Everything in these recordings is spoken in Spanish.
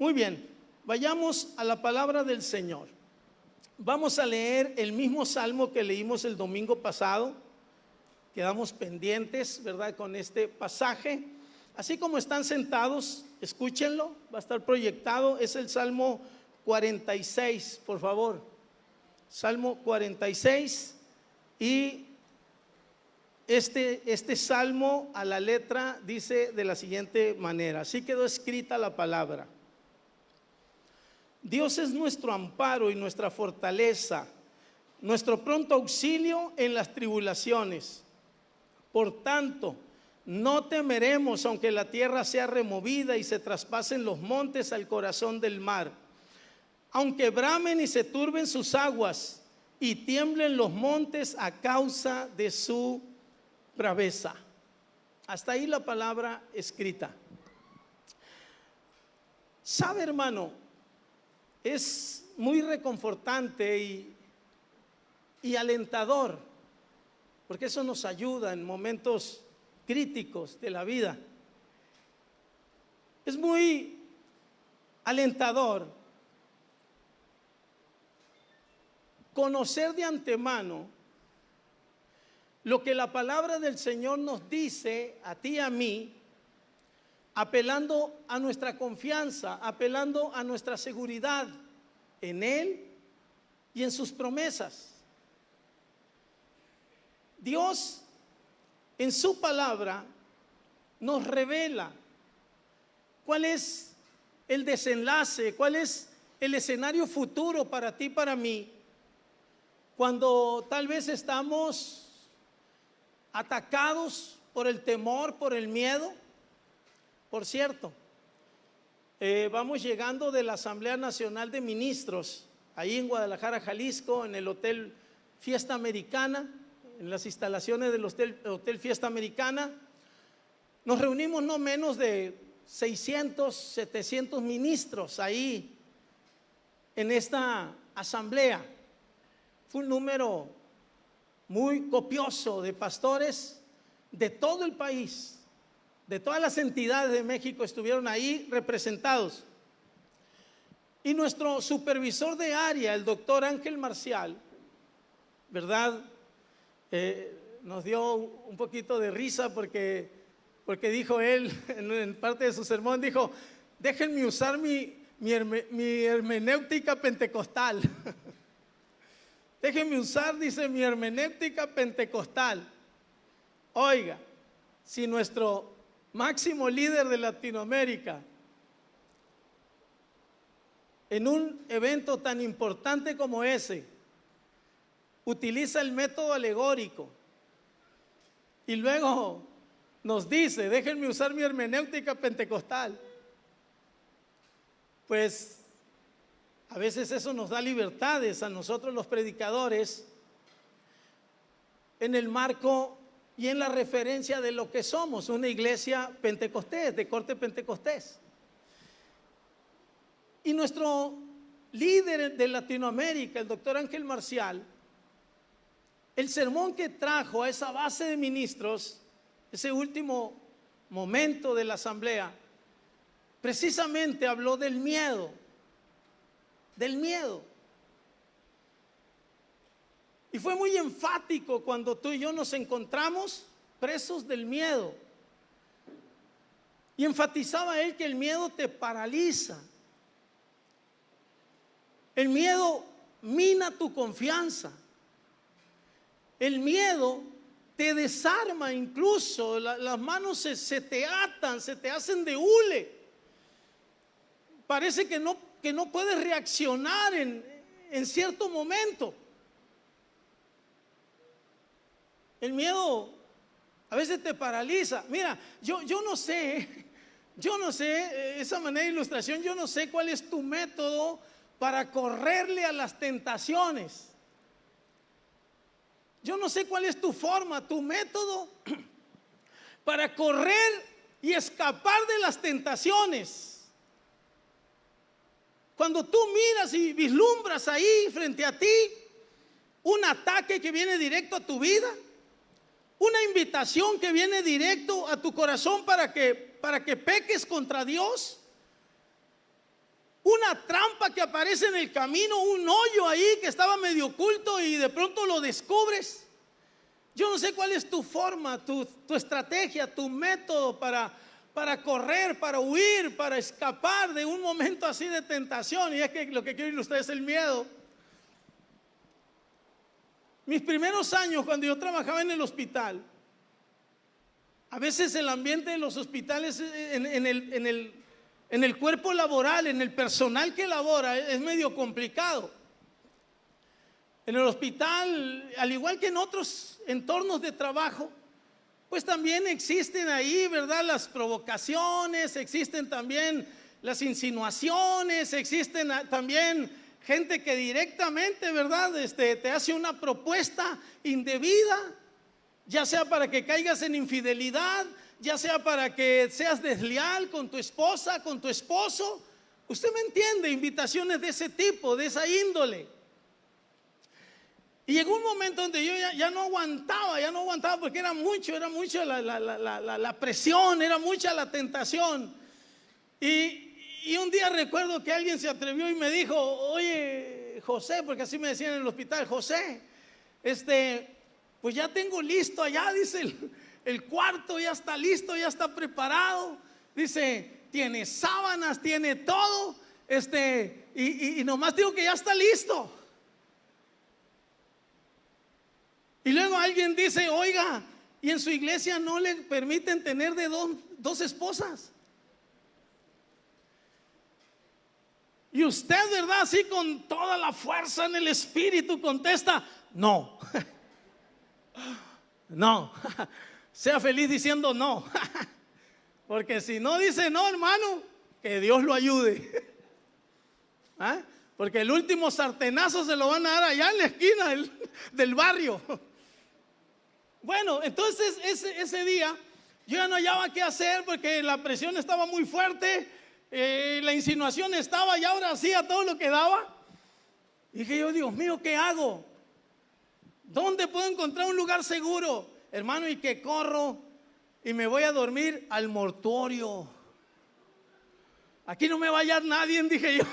Muy bien, vayamos a la palabra del Señor. Vamos a leer el mismo salmo que leímos el domingo pasado. Quedamos pendientes, ¿verdad?, con este pasaje. Así como están sentados, escúchenlo, va a estar proyectado. Es el Salmo 46, por favor. Salmo 46. Y este salmo a la letra dice de la siguiente manera. Así quedó escrita la palabra. Dios es nuestro amparo y nuestra fortaleza, nuestro pronto auxilio en las tribulaciones. Por tanto, no temeremos aunque la tierra sea removida y se traspasen los montes al corazón del mar, aunque bramen y se turben sus aguas y tiemblen los montes a causa de su braveza. Hasta ahí la palabra escrita. ¿Sabe, hermano? Es muy reconfortante y alentador, porque eso nos ayuda en momentos críticos de la vida. Es muy alentador conocer de antemano lo que la palabra del Señor nos dice a ti y a mí, apelando a nuestra confianza, apelando a nuestra seguridad en Él y en sus promesas. Dios en su palabra nos revela cuál es el desenlace, cuál es el escenario futuro para ti y para mí, cuando tal vez estamos atacados por el temor, por el miedo. Por cierto, vamos llegando de la Asamblea Nacional de Ministros, ahí en Guadalajara, Jalisco, en el Hotel Fiesta Americana, en las instalaciones del Hotel Fiesta Americana. Nos reunimos no menos de 600, 700 ministros ahí en esta asamblea. Fue un número muy copioso de pastores de todo el país. De todas las entidades de México estuvieron ahí representados. Y nuestro supervisor de área, el doctor Ángel Marcial, ¿verdad? Nos dio un poquito de risa porque dijo él, en parte de su sermón, dijo: déjenme usar mi hermenéutica pentecostal. Déjenme usar, dice, mi hermenéutica pentecostal. Oiga, si nuestro máximo líder de Latinoamérica, en un evento tan importante como ese, utiliza el método alegórico y luego nos dice: déjenme usar mi hermenéutica pentecostal, pues a veces eso nos da libertades a nosotros los predicadores en el marco y en la referencia de lo que somos, una iglesia pentecostés, de corte pentecostés. Y nuestro líder de Latinoamérica, el doctor Ángel Marcial, el sermón que trajo a esa base de ministros, ese último momento de la asamblea, precisamente habló del miedo. Del miedo. Y fue muy enfático cuando tú y yo nos encontramos presos del miedo. Y enfatizaba él que el miedo te paraliza. El miedo mina tu confianza. El miedo te desarma incluso. Las manos se te atan, se te hacen de hule. Parece que no puedes reaccionar en cierto momento. El miedo a veces te paraliza. Mira, yo no sé, esa manera de ilustración, yo no sé cuál es tu método para correrle a las tentaciones. Yo no sé cuál es tu forma, tu método para correr y escapar de las tentaciones. Cuando tú miras y vislumbras ahí frente a ti un ataque que viene directo a tu vida, una invitación que viene directo a tu corazón para que peques contra Dios, una trampa que aparece en el camino, un hoyo ahí que estaba medio oculto y de pronto lo descubres. Yo no sé cuál es tu forma, tu estrategia, tu método para correr, para huir, para escapar de un momento así de tentación. Y es que lo que quieren ustedes es el miedo. Mis primeros años cuando yo trabajaba en el hospital, a veces el ambiente de los hospitales en el cuerpo laboral, en el personal que labora, es medio complicado. En el hospital, al igual que en otros entornos de trabajo, pues también existen ahí, ¿verdad?, las provocaciones, existen también las insinuaciones, existen también gente que directamente, ¿verdad?, te hace una propuesta indebida, ya sea para que caigas en infidelidad, ya sea para que seas desleal con tu esposa, con tu esposo. Usted me entiende, invitaciones de ese tipo, de esa índole. Y llegó un momento donde yo ya no aguantaba porque era mucho la presión, era mucha la tentación. Y un día recuerdo que alguien se atrevió y me dijo: oye, José, porque así me decían en el hospital, José, pues ya tengo listo allá, dice, el cuarto ya está listo, ya está preparado. Dice, tiene sábanas, tiene todo, y nomás digo que ya está listo. Y luego alguien dice: oiga, y en su iglesia no le permiten tener de dos esposas. Y usted, ¿verdad?, así con toda la fuerza en el espíritu contesta: no. No. Sea feliz diciendo no. Porque si no dice no, hermano, que Dios lo ayude. ¿Ah? Porque el último sartenazo se lo van a dar allá en la esquina del barrio. Bueno, entonces ese día yo ya no hallaba qué hacer porque la presión estaba muy fuerte, la insinuación estaba, y ahora hacía todo lo que daba. Dije yo: Dios mío, ¿qué hago? ¿Dónde puedo encontrar un lugar seguro? Hermano, y que corro y me voy a dormir al mortuorio. Aquí no me va a hallar nadie, dije yo.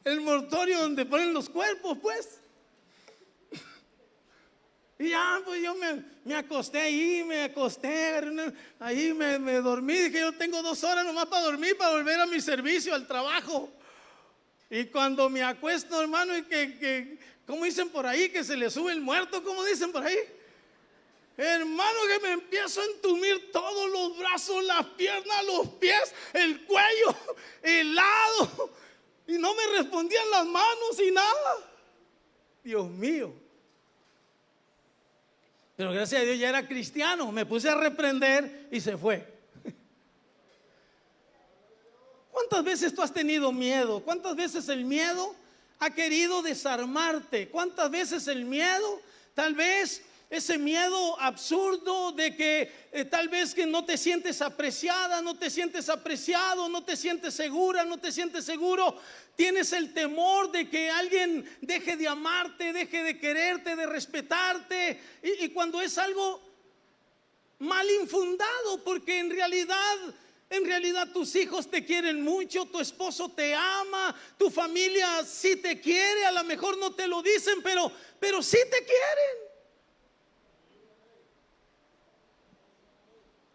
El mortuorio donde ponen los cuerpos, pues. Y ya, pues yo me acosté ahí, ahí me dormí. Dije, yo tengo 2 horas nomás para dormir, para volver a mi servicio, al trabajo. Y cuando me acuesto, hermano, y ¿cómo dicen por ahí? Que se le sube el muerto, ¿cómo dicen por ahí? Hermano, que me empiezo a entumir todos los brazos, las piernas, los pies, el cuello, el lado. Y no me respondían las manos y nada. Dios mío. Pero gracias a Dios ya era cristiano. Me puse a reprender y se fue. ¿Cuántas veces tú has tenido miedo? ¿Cuántas veces el miedo ha querido desarmarte? ¿Cuántas veces el miedo, tal vez ese miedo absurdo de que tal vez que no te sientes apreciada, no te sientes apreciado, no te sientes segura, no te sientes seguro, tienes el temor de que alguien deje de amarte, deje de quererte, de respetarte, y cuando es algo mal infundado, porque en realidad tus hijos te quieren mucho, tu esposo te ama, tu familia sí te quiere, a lo mejor no te lo dicen, pero sí te quieren.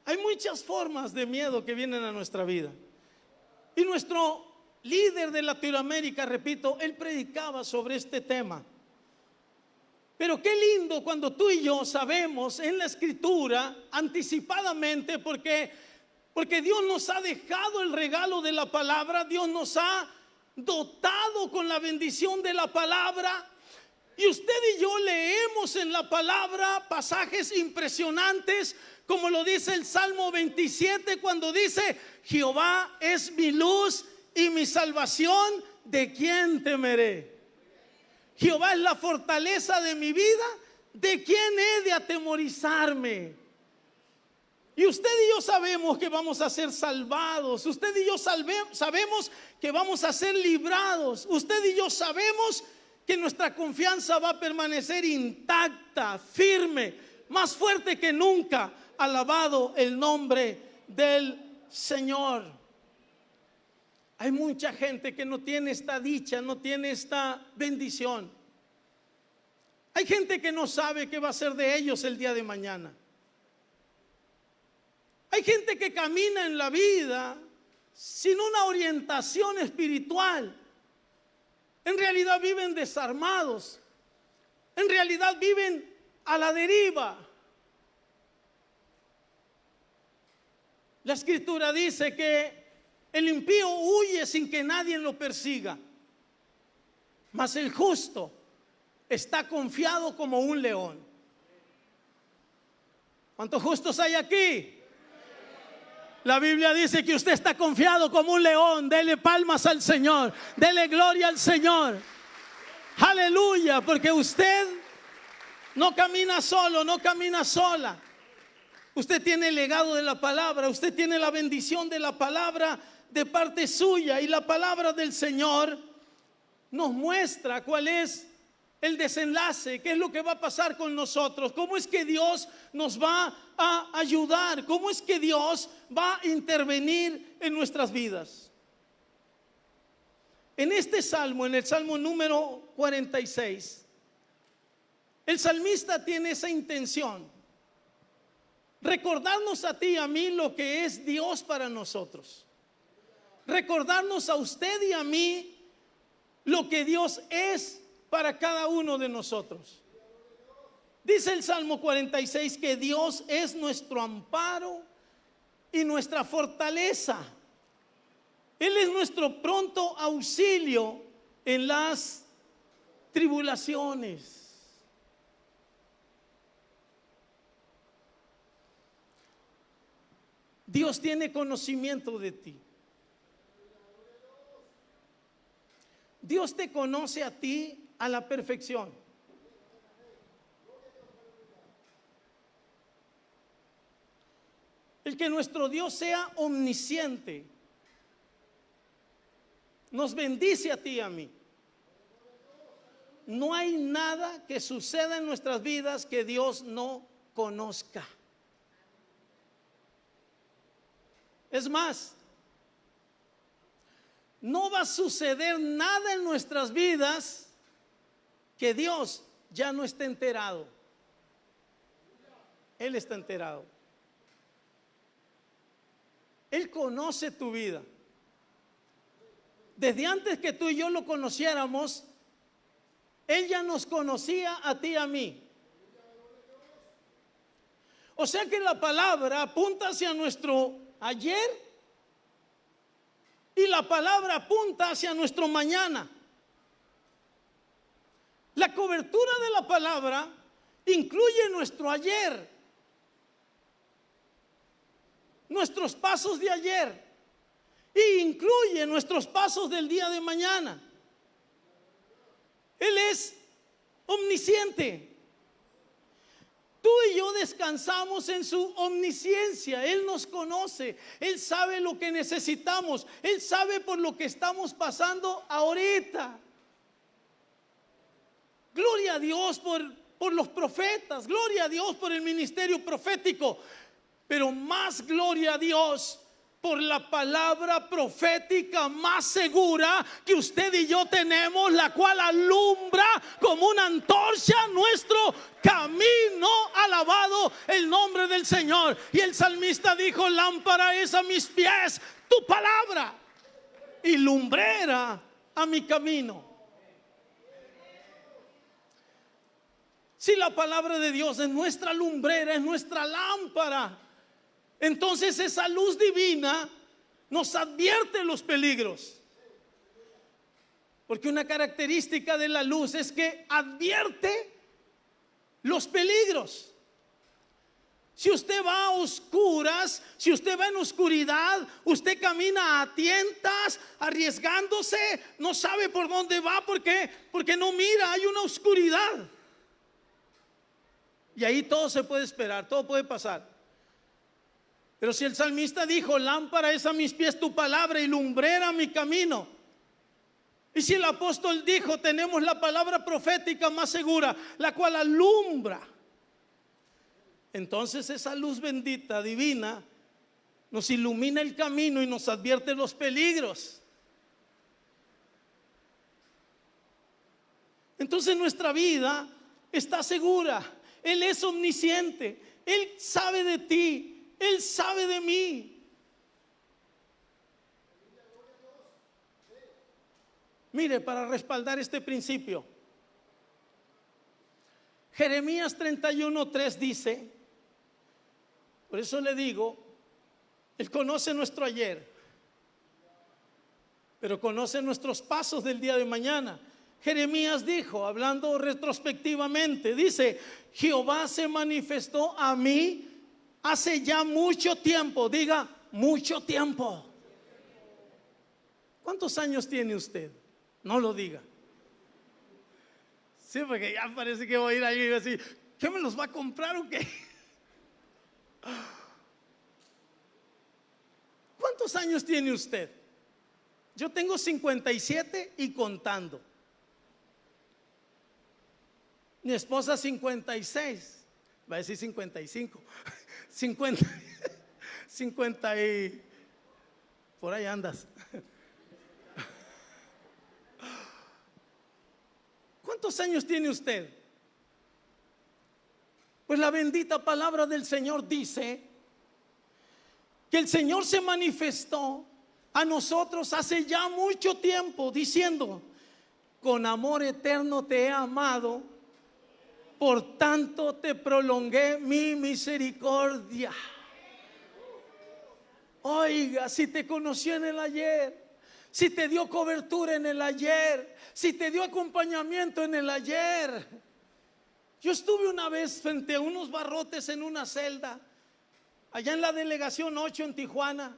Hay muchas formas de miedo que vienen a nuestra vida. Y nuestro líder de Latinoamérica, repito, él predicaba sobre este tema. Pero qué lindo cuando tú y yo sabemos en la Escritura anticipadamente, porque Dios nos ha dejado el regalo de la palabra, Dios nos ha dotado con la bendición de la palabra. Y usted y yo leemos en la palabra pasajes impresionantes, como lo dice el Salmo 27, cuando dice: Jehová es mi luz y mi salvación, ¿de quién temeré? Jehová es la fortaleza de mi vida, ¿de quién he de atemorizarme? Y usted y yo sabemos que vamos a ser salvados. Usted y yo sabemos que vamos a ser librados. Usted y yo sabemos que nuestra confianza va a permanecer intacta, firme, más fuerte que nunca. Alabado el nombre del Señor. Hay mucha gente que no tiene esta dicha, no tiene esta bendición. Hay gente que no sabe qué va a ser de ellos el día de mañana. Hay gente que camina en la vida sin una orientación espiritual. En realidad viven desarmados. En realidad viven a la deriva. La Escritura dice que el impío huye sin que nadie lo persiga, mas el justo está confiado como un león. ¿Cuántos justos hay aquí? La Biblia dice que usted está confiado como un león. Dele palmas al Señor, dele gloria al Señor. Aleluya, porque usted no camina solo, no camina sola. Usted tiene el legado de la palabra, usted tiene la bendición de la palabra de parte suya, y la palabra del Señor nos muestra cuál es el desenlace, qué es lo que va a pasar con nosotros, cómo es que Dios nos va a ayudar, cómo es que Dios va a intervenir en nuestras vidas. En este salmo, en el salmo número 46, el salmista tiene esa intención: recordarnos a ti y a mí lo que es Dios para nosotros. Recordarnos a usted y a mí lo que Dios es para cada uno de nosotros. Dice el Salmo 46 que Dios es nuestro amparo y nuestra fortaleza. Él es nuestro pronto auxilio en las tribulaciones. Dios tiene conocimiento de ti. Dios te conoce a ti a la perfección. El que nuestro Dios sea omnisciente nos bendice a ti y a mí. No hay nada que suceda en nuestras vidas que Dios no conozca. Es más, no va a suceder nada en nuestras vidas que Dios ya no esté enterado. Él está enterado. Él conoce tu vida. Desde antes que tú y yo lo conociéramos, Él ya nos conocía a ti y a mí. O sea que la palabra apunta hacia nuestro ayer y la palabra apunta hacia nuestro mañana. La cobertura de la palabra incluye nuestro ayer, nuestros pasos de ayer, e incluye nuestros pasos del día de mañana. Él es omnisciente. Tú y yo descansamos en su omnisciencia. Él nos conoce, Él sabe lo que necesitamos, Él sabe por lo que estamos pasando ahorita. Gloria a Dios por los profetas, gloria a Dios por el ministerio profético, pero más gloria a Dios por la palabra profética más segura que usted y yo tenemos, la cual alumbra como una antorcha nuestro camino. Alabado el nombre del Señor. Y el salmista dijo: lámpara es a mis pies tu palabra y lumbrera a mi camino. Si la palabra de Dios es nuestra lumbrera, es nuestra lámpara, entonces esa luz divina nos advierte los peligros. Porque una característica de la luz es que advierte los peligros. Si usted va a oscuras, si usted va en oscuridad, usted camina a tientas, arriesgándose, no sabe por dónde va, porque no mira, hay una oscuridad. Y ahí todo se puede esperar, todo puede pasar. Pero si el salmista dijo: lámpara es a mis pies tu palabra y lumbrera mi camino. Y si el apóstol dijo: tenemos la palabra profética más segura, la cual alumbra, entonces esa luz bendita, divina, nos ilumina el camino y nos advierte los peligros. Entonces nuestra vida está segura. Él es omnisciente. Él sabe de ti. Él sabe de mí. Mire, para respaldar este principio, Jeremías 31:3 dice, por eso le digo, Él conoce nuestro ayer, pero conoce nuestros pasos del día de mañana. Jeremías dijo, hablando retrospectivamente, dice: Jehová se manifestó a mí hace ya mucho tiempo. Diga, mucho tiempo. ¿Cuántos años tiene usted? No lo diga. Sí, porque ya parece que voy a ir ahí y voy a decir, ¿qué me los va a comprar o qué? ¿Cuántos años tiene usted? Yo tengo 57 y contando. Mi esposa 56. Va a decir 55. 50 y por ahí andas. ¿Cuántos años tiene usted? Pues la bendita palabra del Señor dice que el Señor se manifestó a nosotros hace ya mucho tiempo, diciendo: con amor eterno te he amado, por tanto te prolongué mi misericordia. Oiga, si te conoció en el ayer, si te dio cobertura en el ayer, si te dio acompañamiento en el ayer. Yo estuve una vez frente a unos barrotes en una celda, allá en la delegación 8 en Tijuana.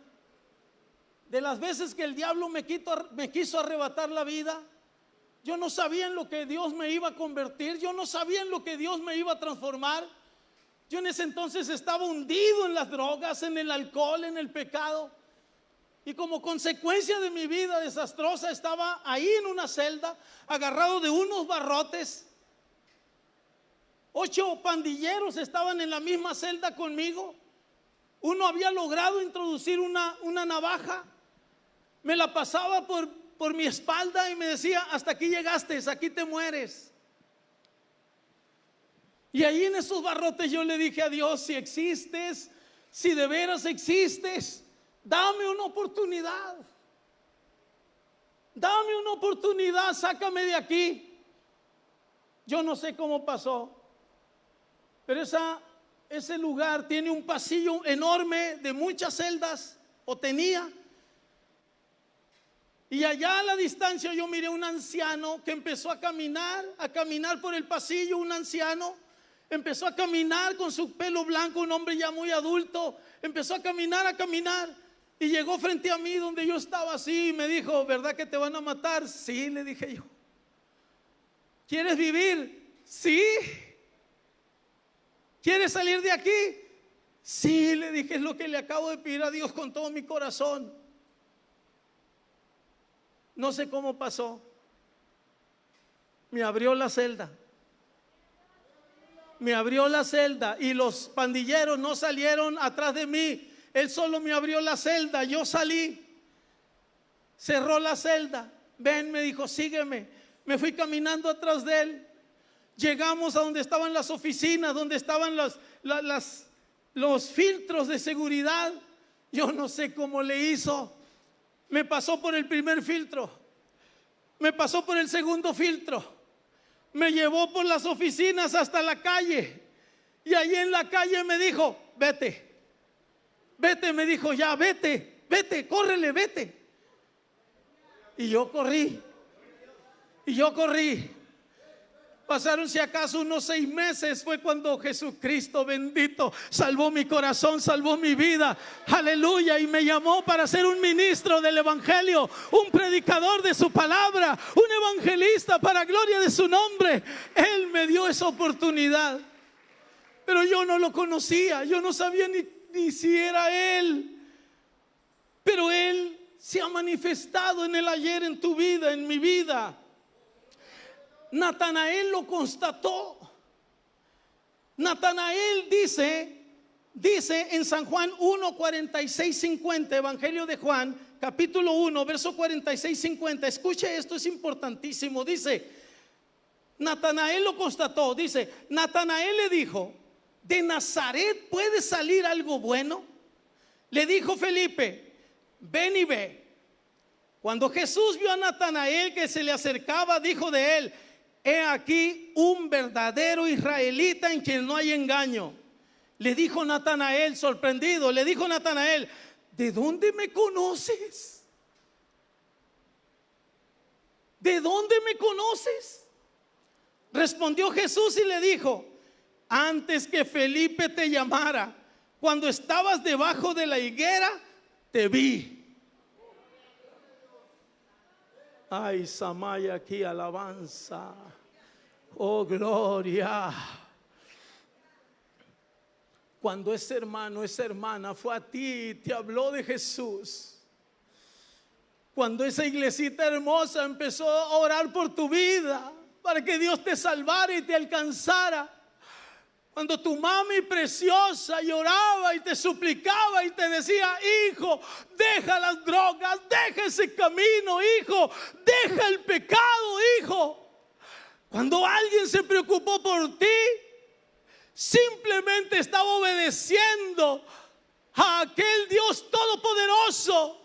De las veces que el diablo me quiso arrebatar la vida, yo no sabía en lo que Dios me iba a convertir, yo no sabía en lo que Dios me iba a transformar. Yo en ese entonces estaba hundido en las drogas, en el alcohol, en el pecado. Y como consecuencia de mi vida desastrosa, estaba ahí en una celda, agarrado de unos barrotes. 8 pandilleros estaban en la misma celda conmigo. Uno había logrado introducir una navaja, me la pasaba por mi espalda y me decía: hasta aquí llegaste, aquí te mueres. Y ahí en esos barrotes yo le dije a Dios: si existes, si de veras existes, dame una oportunidad. Dame una oportunidad, sácame de aquí. Yo no sé cómo pasó, pero ese lugar tiene un pasillo enorme de muchas celdas, o tenía. Y allá a la distancia yo miré un anciano que empezó a caminar por el pasillo. Un anciano empezó a caminar con su pelo blanco, un hombre ya muy adulto. Empezó a caminar y llegó frente a mí donde yo estaba así y me dijo: ¿verdad que te van a matar? Sí, le dije yo. ¿Quieres vivir? Sí. ¿Quieres salir de aquí? Sí, le dije, es lo que le acabo de pedir a Dios con todo mi corazón. No sé cómo pasó. Me abrió la celda. Me abrió la celda y los pandilleros no salieron atrás de mí. Él solo me abrió la celda. Yo salí. Cerró la celda. Ven, me dijo, sígueme. Me fui caminando atrás de él. Llegamos a donde estaban las oficinas, donde estaban los filtros de seguridad. Yo no sé cómo le hizo. Me pasó por el primer filtro, me pasó por el segundo filtro, me llevó por las oficinas hasta la calle. Y ahí en la calle me dijo: vete, vete, me dijo, ya, vete, vete, córrele, vete. Y yo corrí. Pasaron si acaso unos 6 meses, fue cuando Jesucristo bendito salvó mi corazón, salvó mi vida, aleluya, y me llamó para ser un ministro del evangelio, un predicador de su palabra, un evangelista para gloria de su nombre. Él me dio esa oportunidad, pero yo no lo conocía, yo no sabía ni si era Él, pero Él se ha manifestado en el ayer, en tu vida, en mi vida. Natanael lo constató. Natanael dice en San Juan 1, 46, 50, Evangelio de Juan, capítulo 1, verso 46, 50. Escuche esto, es importantísimo. Dice: Natanael lo constató. Dice, Natanael le dijo: ¿de Nazaret puede salir algo bueno? Le dijo Felipe: ven y ve. Cuando Jesús vio a Natanael que se le acercaba, dijo de él: he aquí un verdadero israelita en quien no hay engaño. Le dijo Natanael, sorprendido, le dijo Natanael: ¿de dónde me conoces? ¿De dónde me conoces? Respondió Jesús y le dijo: antes que Felipe te llamara, cuando estabas debajo de la higuera, te vi. Ay, Samaya, aquí alabanza. Oh, gloria. Cuando ese hermano, esa hermana fue a ti y te habló de Jesús, cuando esa iglesita hermosa empezó a orar por tu vida para que Dios te salvara y te alcanzara, cuando tu mami preciosa lloraba y te suplicaba y te decía: hijo, deja las drogas, deja ese camino, hijo, deja el pecado, hijo. Cuando alguien se preocupó por ti, simplemente estaba obedeciendo a aquel Dios todopoderoso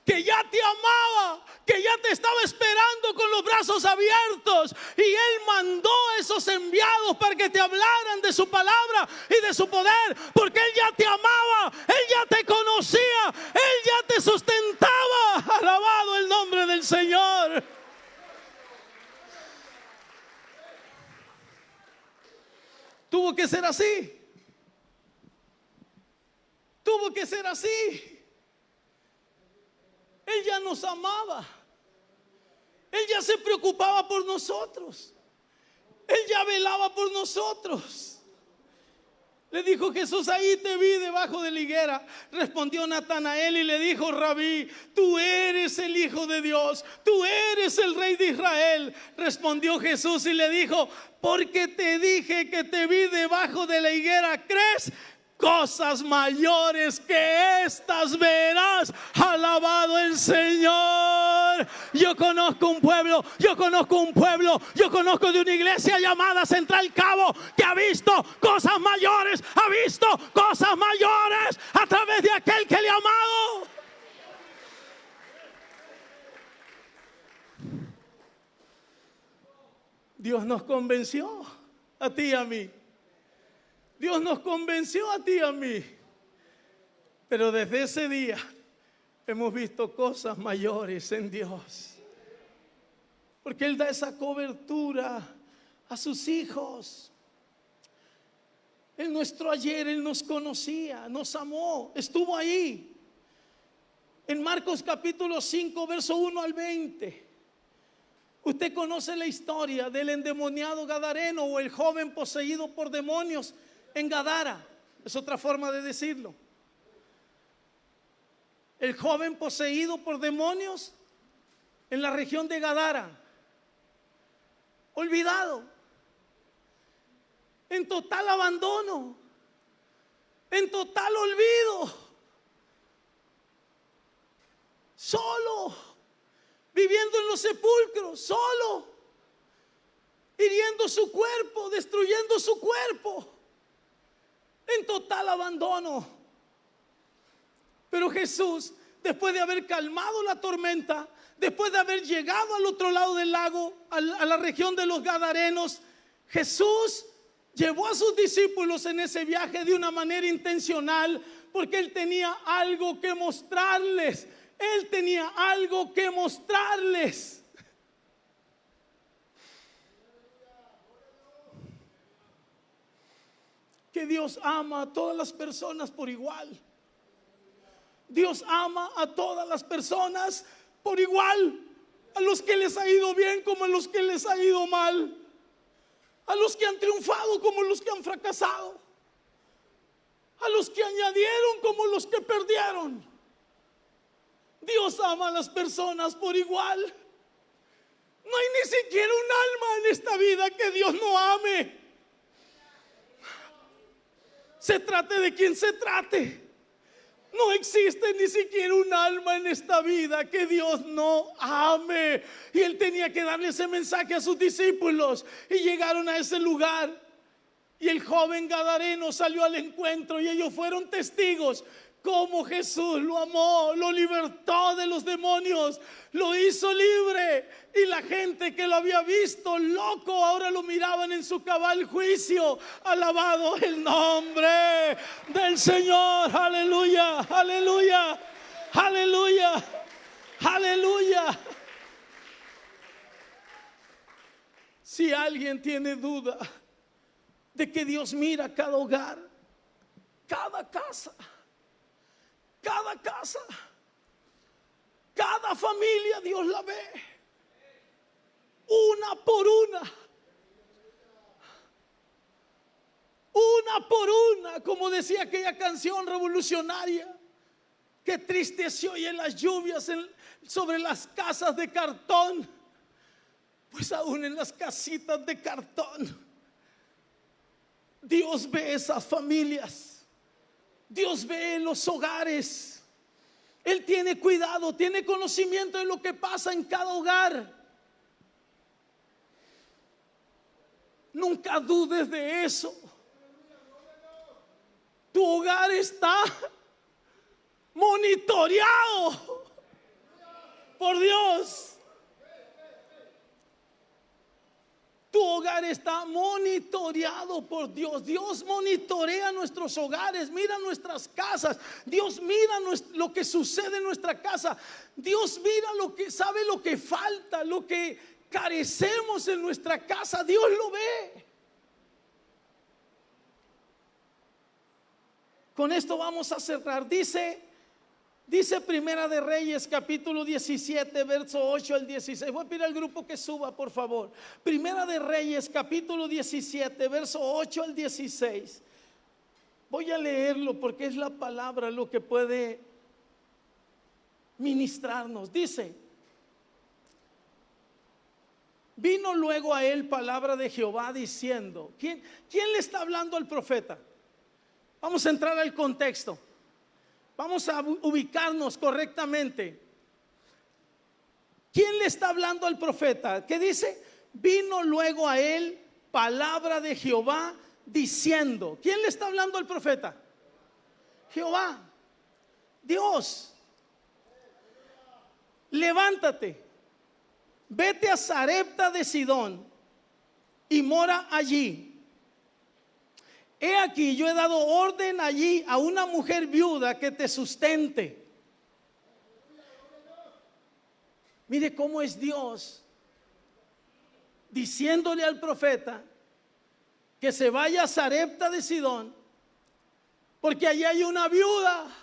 que ya te amaba, que ya te estaba esperando con los brazos abiertos, y Él mandó a esos enviados para que te hablaran de su palabra y de su poder, porque Él ya te amaba, Él ya te conocía, Él ya te sustentaba. Alabado el nombre del Señor. Tuvo que ser así. Tuvo que ser así. Él ya nos amaba. Él ya se preocupaba por nosotros. Él ya velaba por nosotros. Le dijo Jesús: ahí te vi debajo de la higuera. Respondió Natanael y le dijo: Rabí, tú eres el Hijo de Dios, tú eres el Rey de Israel. Respondió Jesús y le dijo: porque te dije que te vi debajo de la higuera, ¿crees? Cosas mayores que estas verás. Alabado el Señor. Yo conozco un pueblo, yo conozco de una iglesia llamada Central Cabo, que ha visto cosas mayores, ha visto cosas mayores a través de aquel que le ha amado. Dios nos convenció a ti y a mí. Dios nos convenció a ti y a mí. Pero desde ese día hemos visto cosas mayores en Dios. Porque Él da esa cobertura a sus hijos. Él nuestro ayer, Él nos conocía, nos amó, estuvo ahí. En Marcos capítulo 5, verso 1 al 20. Usted conoce la historia del endemoniado gadareno, o el joven poseído por demonios en Gadara. Es otra forma de decirlo. El joven poseído por demonios en la región de Gadara, olvidado, en total abandono, en total olvido, solo, viviendo en los sepulcros, solo, hiriendo su cuerpo, destruyendo su cuerpo, en total abandono. Pero Jesús, después de haber calmado la tormenta, después de haber llegado al otro lado del lago, a la región de los Gadarenos, Jesús llevó a sus discípulos en ese viaje de una manera intencional, porque Él tenía algo que mostrarles. Él tenía algo que mostrarles. Que Dios ama a todas las personas por igual. Dios ama a todas las personas por igual, a los que les ha ido bien como a los que les ha ido mal, a los que han triunfado como a los que han fracasado, a los que añadieron como a los que perdieron. Dios ama a las personas por igual. No hay ni siquiera un alma en esta vida que Dios no ame. Se trate de quien se trate. No existe ni siquiera un alma en esta vida que Dios no ame. Y Él tenía que darle ese mensaje a sus discípulos. Y llegaron a ese lugar. Y el joven gadareno salió al encuentro. Y ellos fueron testigos cómo Jesús lo amó, lo libertó de los demonios, lo hizo libre. Y la gente que lo había visto loco ahora lo miraban en su cabal juicio. Alabado el nombre del Señor. Aleluya, aleluya, aleluya, aleluya. Si alguien tiene duda de que Dios mira cada hogar, cada casa, cada familia, Dios la ve una por una, como decía aquella canción revolucionaria. Qué triste se oye las lluvias sobre las casas de cartón. Pues aún en las casitas de cartón, Dios ve esas familias. Dios ve los hogares. Él tiene cuidado, tiene conocimiento de lo que pasa en cada hogar. Nunca dudes de eso. Tu hogar está monitoreado por Dios. Tu hogar está monitoreado por Dios. Dios monitorea nuestros hogares, mira nuestras casas. Dios mira lo que sucede en nuestra casa. Dios mira sabe lo que falta, lo que carecemos en nuestra casa. Dios lo ve. Con esto vamos a cerrar. Dice Primera de Reyes capítulo 17 verso 8 al 16. Voy a pedir al grupo que suba, por favor. Primera de Reyes capítulo 17 verso 8 al 16. Voy a leerlo porque es la palabra lo que puede ministrarnos. Dice: vino luego a él palabra de Jehová diciendo. ¿Quién le está hablando al profeta? Vamos a entrar al contexto. Vamos a ubicarnos correctamente. ¿Quién le está hablando al profeta? ¿Qué dice? Vino luego a él palabra de Jehová diciendo. ¿Quién le está hablando al profeta? Jehová, Dios. Levántate, vete a Sarepta de Sidón y mora allí. He aquí, yo he dado orden allí a una mujer viuda que te sustente. Mire cómo es Dios diciéndole al profeta que se vaya a Sarepta de Sidón, porque allí hay una viuda.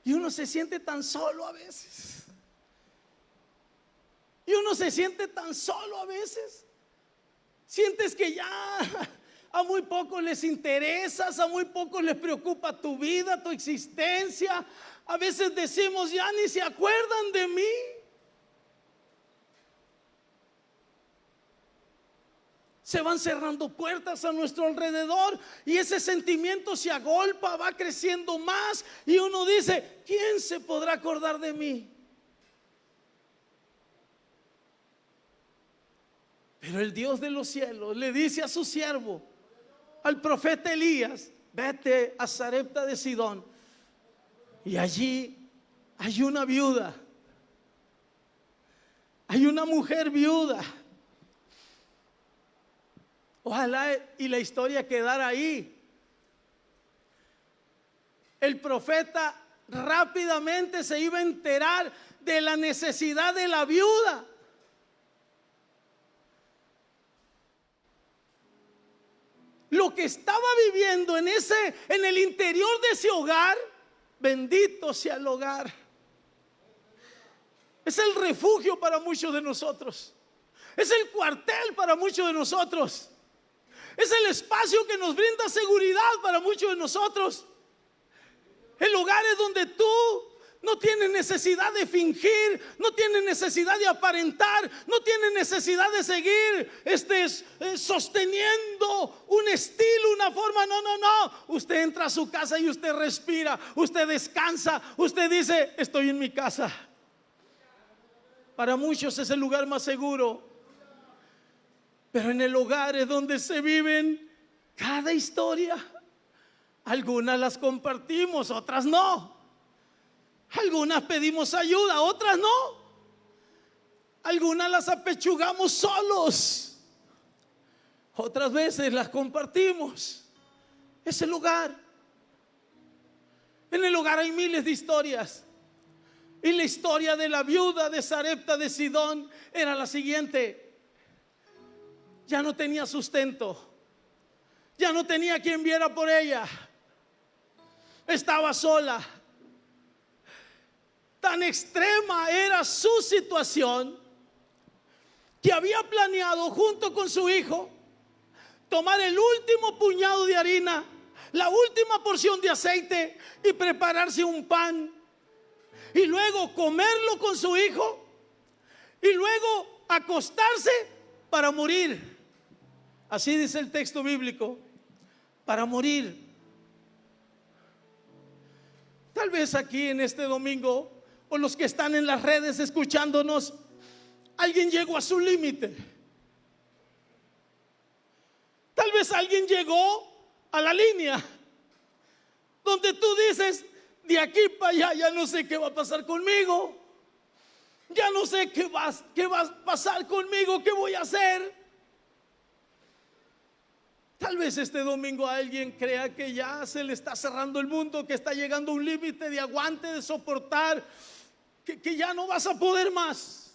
Y uno se siente tan solo a veces. Sientes que ya a muy pocos les interesas, a muy pocos les preocupa tu vida, tu existencia. A veces decimos, ya ni se acuerdan de mí. Se van cerrando puertas a nuestro alrededor y ese sentimiento se agolpa, va creciendo más y uno dice, ¿quién se podrá acordar de mí? Pero el Dios de los cielos le dice a su siervo, al profeta Elías, vete a Sarepta de Sidón y allí hay una viuda, hay una mujer viuda. Ojalá y la historia quedara ahí. El profeta rápidamente se iba a enterar de la necesidad de la viuda. Lo que estaba viviendo en el interior de ese hogar, bendito sea el hogar. Es el refugio para muchos de nosotros. Es el cuartel para muchos de nosotros. Es el espacio que nos brinda seguridad para muchos de nosotros. El hogar es donde tú No tiene necesidad de fingir, no tiene necesidad de aparentar, no tiene necesidad de seguir sosteniendo un estilo, una forma. No, no, no. Usted entra a su casa y usted respira, usted descansa, usted dice: estoy en mi casa. Para muchos es el lugar más seguro, pero en el hogar es donde se viven cada historia. Algunas las compartimos, otras no. Algunas pedimos ayuda, otras no. Algunas las apechugamos solos, otras veces las compartimos. Es el hogar. En el hogar hay miles de historias. Y la historia de la viuda de Sarepta de Sidón era la siguiente: ya no tenía sustento, ya no tenía quien viera por ella, estaba sola. Tan extrema era su situación que había planeado junto con su hijo tomar el último puñado de harina, la última porción de aceite y prepararse un pan, y luego comerlo con su hijo, y luego acostarse para morir. Así dice el texto bíblico: para morir. Tal vez aquí en este domingo, o los que están en las redes escuchándonos, alguien llegó a su límite. Tal vez alguien llegó a la línea donde tú dices: de aquí para allá ya no sé qué va a pasar conmigo, ya no sé qué va a pasar conmigo, qué voy a hacer. Tal vez este domingo alguien crea que ya se le está cerrando el mundo, que está llegando a un límite de aguante, de soportar, que ya no vas a poder más.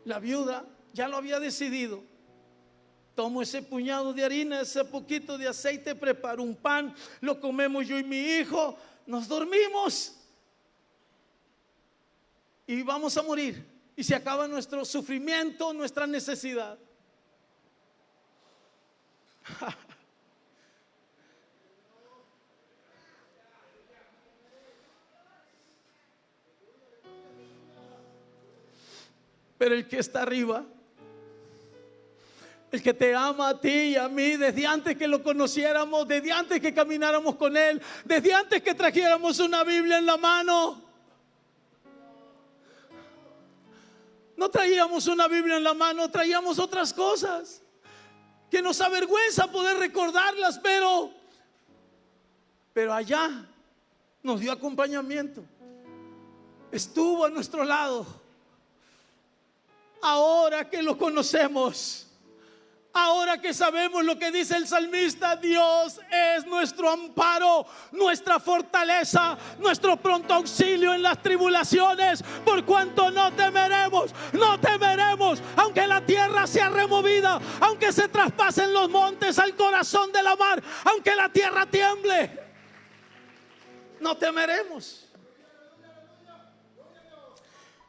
La viuda ya lo había decidido. Tomo ese puñado de harina, ese poquito de aceite, preparo un pan, lo comemos yo y mi hijo, nos dormimos y vamos a morir. Y se acaba nuestro sufrimiento, nuestra necesidad. Pero el que está arriba, el que te ama a ti y a mí desde antes que lo conociéramos, desde antes que camináramos con Él, desde antes que trajéramos una Biblia en la mano. No traíamos una Biblia en la mano, traíamos otras cosas que nos avergüenza poder recordarlas, pero allá nos dio acompañamiento, estuvo a nuestro lado. Ahora que lo conocemos, ahora que sabemos lo que dice el salmista: Dios es nuestro amparo, nuestra fortaleza, nuestro pronto auxilio en las tribulaciones, por cuanto no temeremos, no temeremos, aunque la tierra sea removida, aunque se traspasen los montes al corazón de la mar, aunque la tierra tiemble, no temeremos.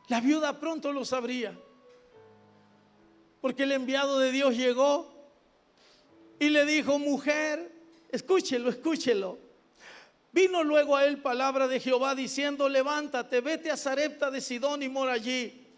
La viuda pronto lo sabría, porque el enviado de Dios llegó y le dijo: mujer, escúchelo, escúchelo. Vino luego a él palabra de Jehová diciendo: levántate, vete a Sarepta de Sidón y mora allí.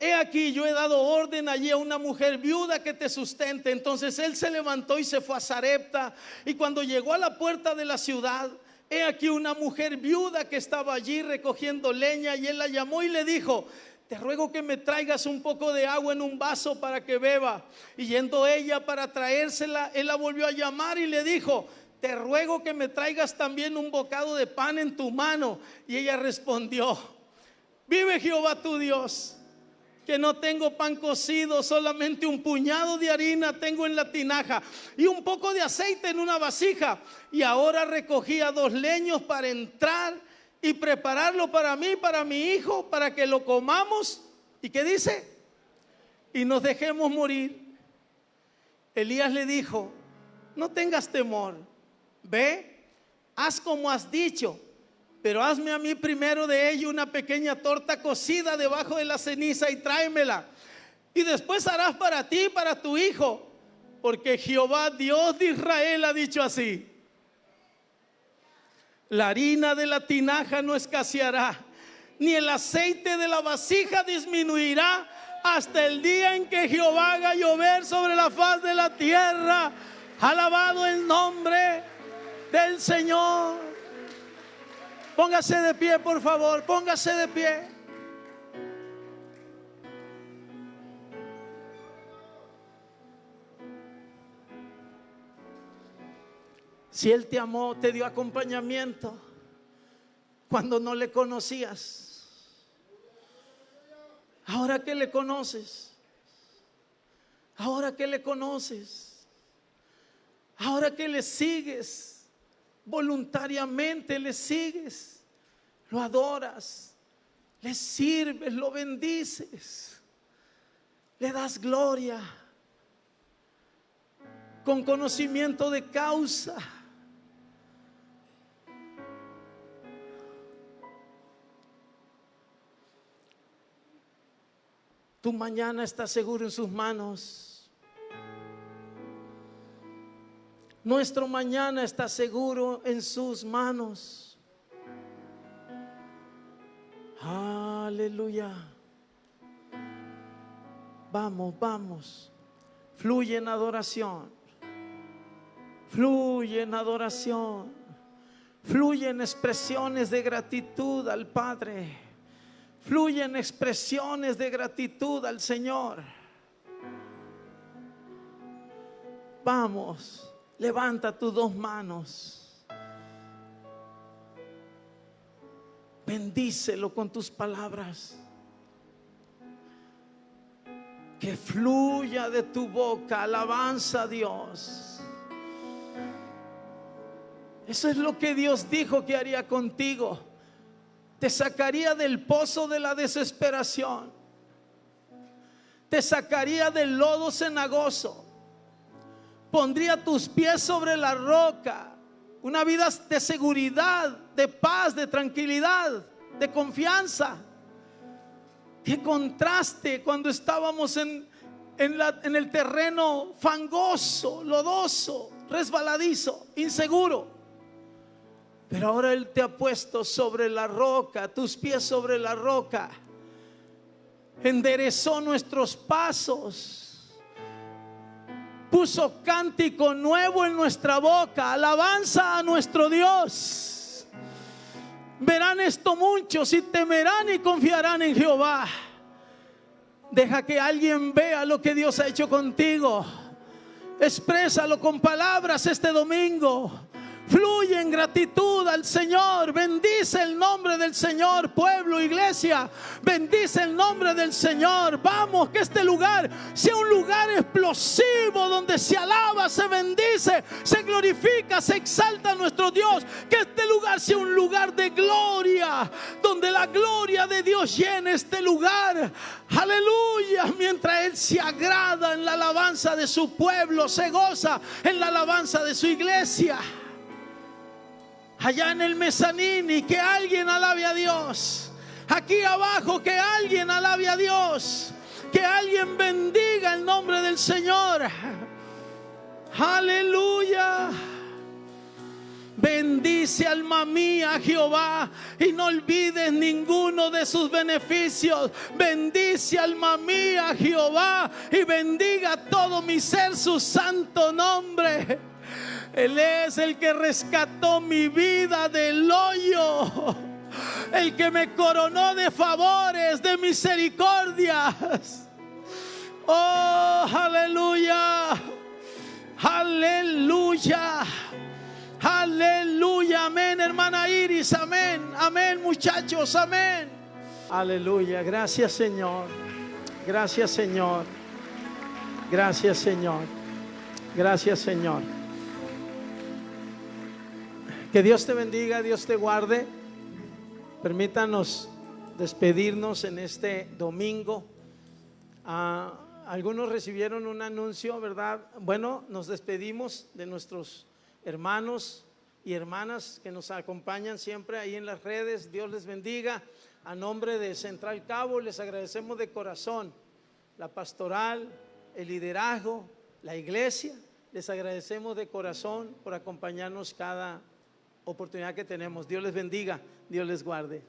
He aquí, yo he dado orden allí a una mujer viuda que te sustente. Entonces él se levantó y se fue a Sarepta. Y cuando llegó a la puerta de la ciudad, he aquí una mujer viuda que estaba allí recogiendo leña, y él la llamó y le dijo: te ruego que me traigas un poco de agua en un vaso para que beba. Y yendo ella para traérsela, él la volvió a llamar y le dijo: te ruego que me traigas también un bocado de pan en tu mano. Y ella respondió: vive Jehová tu Dios, que no tengo pan cocido, solamente un puñado de harina tengo en la tinaja y un poco de aceite en una vasija. Y ahora recogía 2 leños para entrar y prepararlo para mí, para mi hijo, para que lo comamos. ¿Y qué dice? Y nos dejemos morir. Elías le dijo: no tengas temor, ve, haz como has dicho, pero hazme a mí primero de ello una pequeña torta cocida debajo de la ceniza y tráemela. Y después harás para ti y para tu hijo, porque Jehová Dios de Israel ha dicho así: La harina de la tinaja no escaseará, ni el aceite de la vasija disminuirá, hasta el día en que Jehová haga llover sobre la faz de la tierra. Alabado el nombre del Señor. Póngase de pie, por favor, póngase de pie. Si Él te amó, te dio acompañamiento cuando no le conocías, ahora que le conoces, ahora que le conoces, ahora que le sigues, voluntariamente le sigues, lo adoras, le sirves, lo bendices, le das gloria, con conocimiento de causa. Tu mañana está seguro en sus manos. Nuestro mañana está seguro en sus manos. Aleluya. Vamos, vamos. Fluye en adoración. Fluye en adoración. Fluye en expresiones de gratitud al Padre. Fluyen expresiones de gratitud al Señor. Vamos, levanta tus dos manos. Bendícelo con tus palabras. Que fluya de tu boca alabanza a Dios. Eso es lo que Dios dijo que haría contigo. Te sacaría del pozo de la desesperación. Te sacaría del lodo cenagoso. Pondría tus pies sobre la roca. Una vida de seguridad, de paz, de tranquilidad, de confianza. Qué contraste cuando estábamos en el terreno fangoso, lodoso, resbaladizo, inseguro. Pero ahora Él te ha puesto sobre la roca, tus pies sobre la roca. Enderezó nuestros pasos. Puso cántico nuevo en nuestra boca. Alabanza a nuestro Dios. Verán esto muchos y temerán y confiarán en Jehová. Deja que alguien vea lo que Dios ha hecho contigo. Exprésalo con palabras este domingo. Fluye en gratitud al Señor. Bendice el nombre del Señor, pueblo, iglesia. Bendice el nombre del Señor. Vamos, que este lugar sea un lugar explosivo, donde se alaba, se bendice, se glorifica, se exalta a nuestro Dios. Que este lugar sea un lugar de gloria, donde la gloria de Dios llene este lugar. Aleluya. Mientras Él se agrada en la alabanza de su pueblo, se goza en la alabanza de su iglesia. Allá en el mezanín, y que alguien alabe a Dios. Aquí abajo, que alguien alabe a Dios. Que alguien bendiga el nombre del Señor. Aleluya. Bendice, alma mía, a Jehová, y no olvides ninguno de sus beneficios. Bendice, alma mía, a Jehová, y bendiga todo mi ser su santo nombre. Él es el que rescató mi vida del hoyo, el que me coronó de favores, de misericordias. Oh, aleluya, aleluya, aleluya. Amén, hermana Iris, amén, amén, muchachos, amén. Aleluya. Gracias, Señor. Gracias, Señor. Gracias, Señor. Gracias, Señor. Que Dios te bendiga, Dios te guarde. Permítanos despedirnos en este domingo. Algunos recibieron un anuncio, ¿verdad? Bueno, nos despedimos de nuestros hermanos y hermanas que nos acompañan siempre ahí en las redes. Dios les bendiga. A nombre de Central Cabo les agradecemos de corazón la pastoral, el liderazgo, la iglesia. Les agradecemos de corazón por acompañarnos cada oportunidad que tenemos. Dios les bendiga, Dios les guarde.